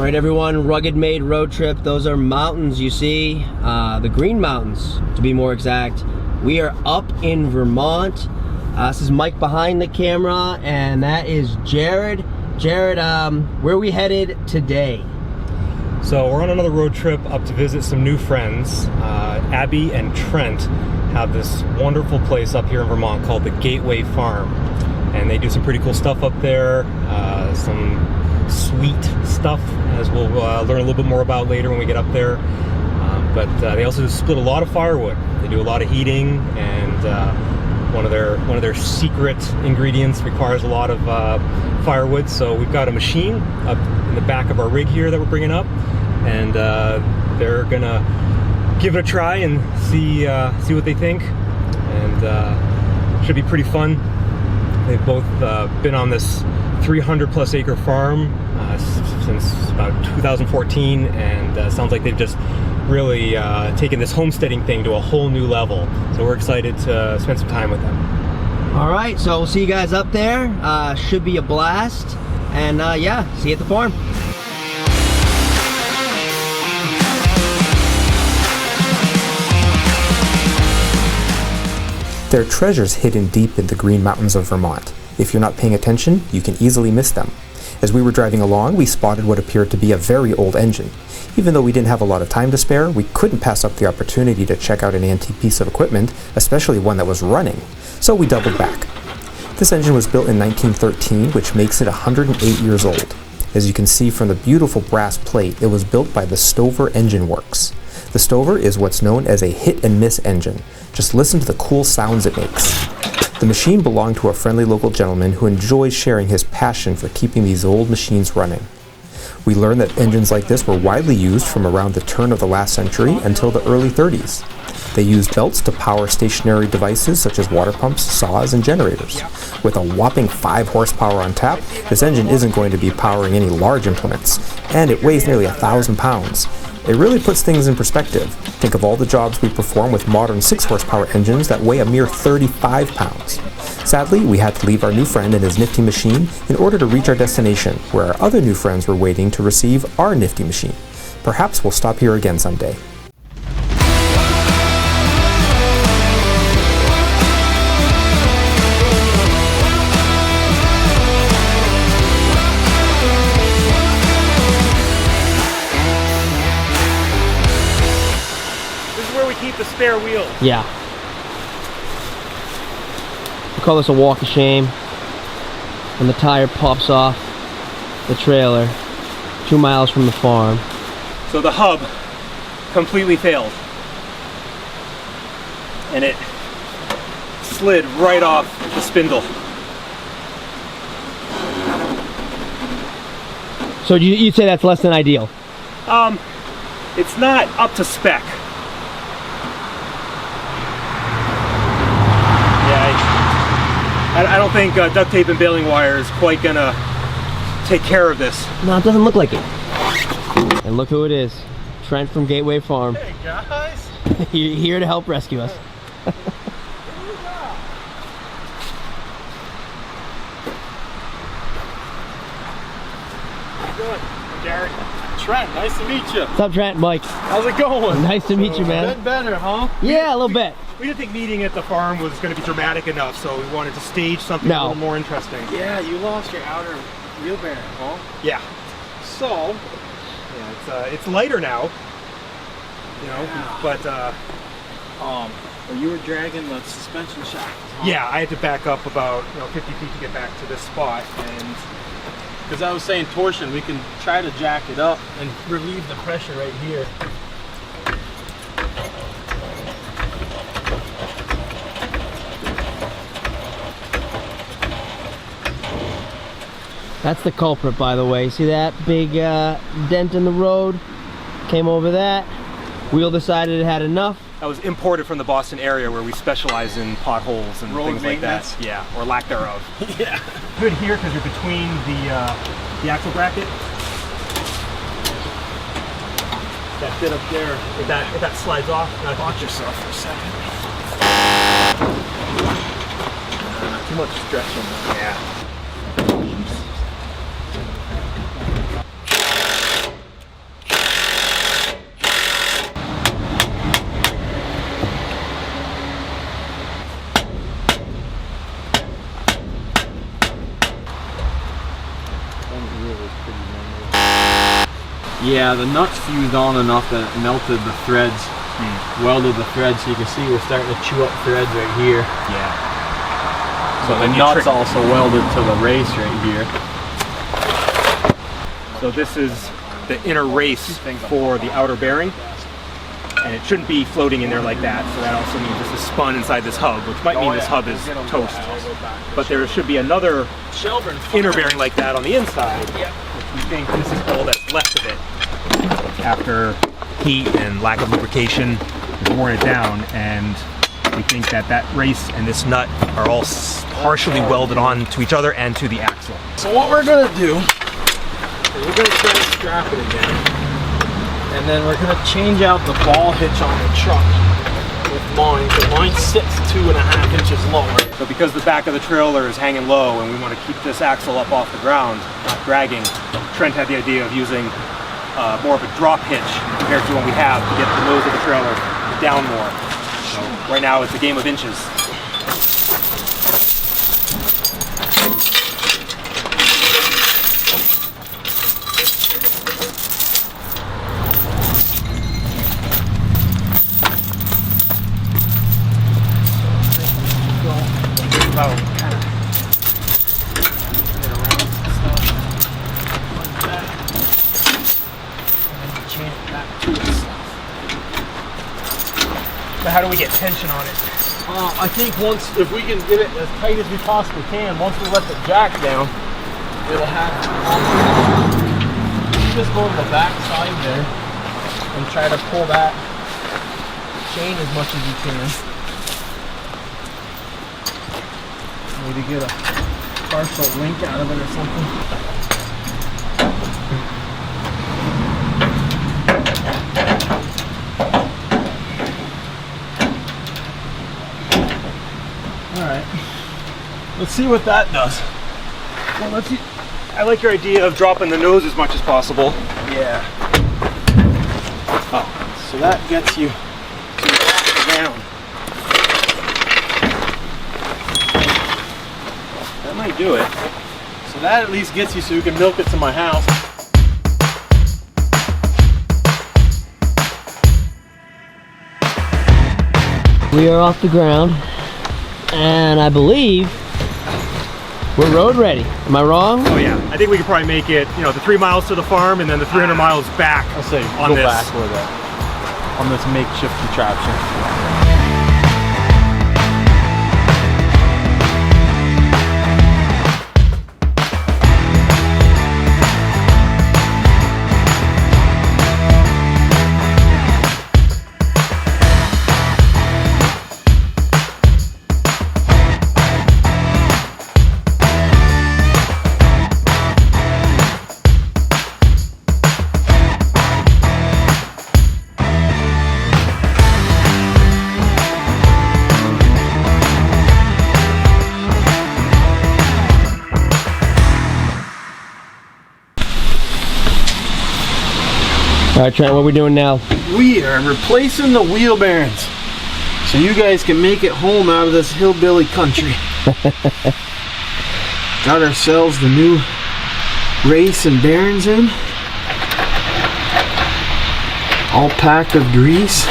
All right, everyone, RuggedMade road trip. Those are mountains you see, the Green Mountains to be more exact. We are up in Vermont. This is Mike behind the camera, and that is Jared. Jared, where are we headed today? So we're on another road trip up to visit some new friends. Abby and Trent have this wonderful place up here in Vermont called the Gateway Farm. And they do some pretty cool stuff up there, some sweet stuff, as we'll learn a little bit more about later when we get up there. But they also split a lot of firewood. They do a lot of heating, and one of their secret ingredients requires a lot of firewood. So we've got a machine up in the back of our rig here that we're bringing up, and they're gonna give it a try and see what they think, and should be pretty fun. They've both been on this 300+ acre farm since about 2014, and sounds like they've just really taken this homesteading thing to a whole new level. So we're excited to spend some time with them. All right, so we'll see you guys up there. Should be a blast, and yeah, see you at the farm. There are treasures hidden deep in the Green Mountains of Vermont. If you're not paying attention, you can easily miss them. As we were driving along, we spotted what appeared to be a very old engine. Even though we didn't have a lot of time to spare, we couldn't pass up the opportunity to check out an antique piece of equipment, especially one that was running. So we doubled back. This engine was built in 1913, which makes it 108 years old. As you can see from the beautiful brass plate, it was built by the Stover Engine Works. The Stover is what's known as a hit-and-miss engine. Just listen to the cool sounds it makes. The machine belonged to a friendly local gentleman who enjoys sharing his passion for keeping these old machines running. We learned that engines like this were widely used from around the turn of the last century until the early 30s. They used belts to power stationary devices such as water pumps, saws, and generators. With a whopping 5 horsepower on tap, this engine isn't going to be powering any large implements, and it weighs nearly 1,000 pounds. It really puts things in perspective. Think of all the jobs we perform with modern 6 horsepower engines that weigh a mere 35 pounds. Sadly, we had to leave our new friend and his nifty machine in order to reach our destination, where our other new friends were waiting to receive our nifty machine. Perhaps we'll stop here again someday. Keep the spare wheel. Yeah. We call this a walk of shame. When the tire pops off the trailer 2 miles from the farm. So the hub completely failed, and it slid right off the spindle. So you'd say that's less than ideal? It's not up to spec. I don't think duct tape and baling wire is quite gonna take care of this. No, it doesn't look like it. And look who it is. Trent from Gateway Farm. Hey guys! Here to help rescue us. How you doing? I'm Jared. Trent, nice to meet you. What's up, Trent? Mike. How's it going? Nice to meet you, man. A bit better, huh? Yeah, a little bit. We didn't think meeting at the farm was going to be dramatic enough, so we wanted to stage something a little more interesting. Yeah, you lost your outer wheel bearing, huh? Yeah. So, yeah, it's lighter now, you know, yeah. But well, you were dragging the suspension shaft, huh? Yeah, I had to back up about 50 feet to get back to this spot, and because I was saying torsion, we can try to jack it up and relieve the pressure right here. That's the culprit, by the way. See that big dent in the road? Came over that. Wheel decided it had enough. That was imported from the Boston area, where we specialize in potholes and road things like that. Yeah, or lack thereof. Yeah. Good here because you're between the axle bracket. That bit up there, if that slides off, Watch yourself for a second. too much stretching. Yeah. Yeah, the nuts fused on enough that it melted the threads, welded the threads, so you can see we're starting to chew up threads right here. Yeah. So the nuts also welded to the race right here. So this is the inner race for the outer bearing, and it shouldn't be floating in there like that. So that also means this is spun inside this hub, which might mean this hub is toast. But there should be another inner bearing like that on the inside, which we think this is all that's left of it after heat and lack of lubrication has worn it down. And we think that that race and this nut are all partially welded on to each other and to the axle. So what we're gonna do, we're gonna try to strap it again, and then we're gonna change out the ball hitch on the truck with mine, because mine sits 2.5 inches lower. So because the back of the trailer is hanging low and we want to keep this axle up off the ground, not dragging, Trent had the idea of using more of a drop hitch compared to what we have to get the nose of the trailer down more. So right now it's a game of inches. How do we get tension on it? I think if we can get it as tight as we possibly can, once we let the jack down, it'll have. You just go to the back side there and try to pull that chain as much as you can. Maybe get a partial link out of it or something. Alright, let's see what that does. Well, let's see. I like your idea of dropping the nose as much as possible. Yeah. Oh, so that gets you down. That might do it. So that at least gets you so you can milk it to my house. We are off the ground, and I believe we're road ready. Am I wrong? Oh yeah, I think we could probably make it, you know, the 3 miles to the farm and then the 300 miles back. I'll say on go this. back with it on this makeshift contraption. All right, Trent, what are we doing now? We are replacing the wheel bearings so you guys can make it home out of this hillbilly country. Got ourselves the new race and bearings in, all packed with grease.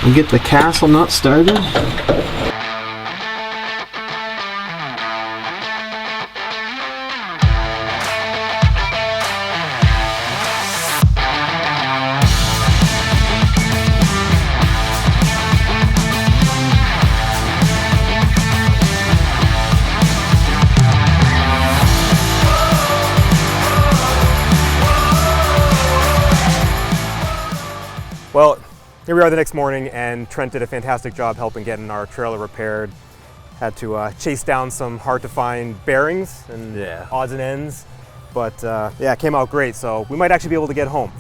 We'll get the castle nut started. Well, here we are the next morning, and Trent did a fantastic job helping getting our trailer repaired. Had to chase down some hard to find bearings and odds and ends, but yeah, it came out great. So we might actually be able to get home.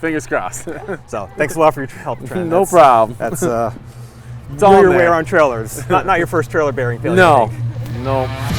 Fingers crossed. So thanks a lot for your help, Trent. No problem. That's it's all your there. way around trailers. Not your first trailer bearing failure. No, no.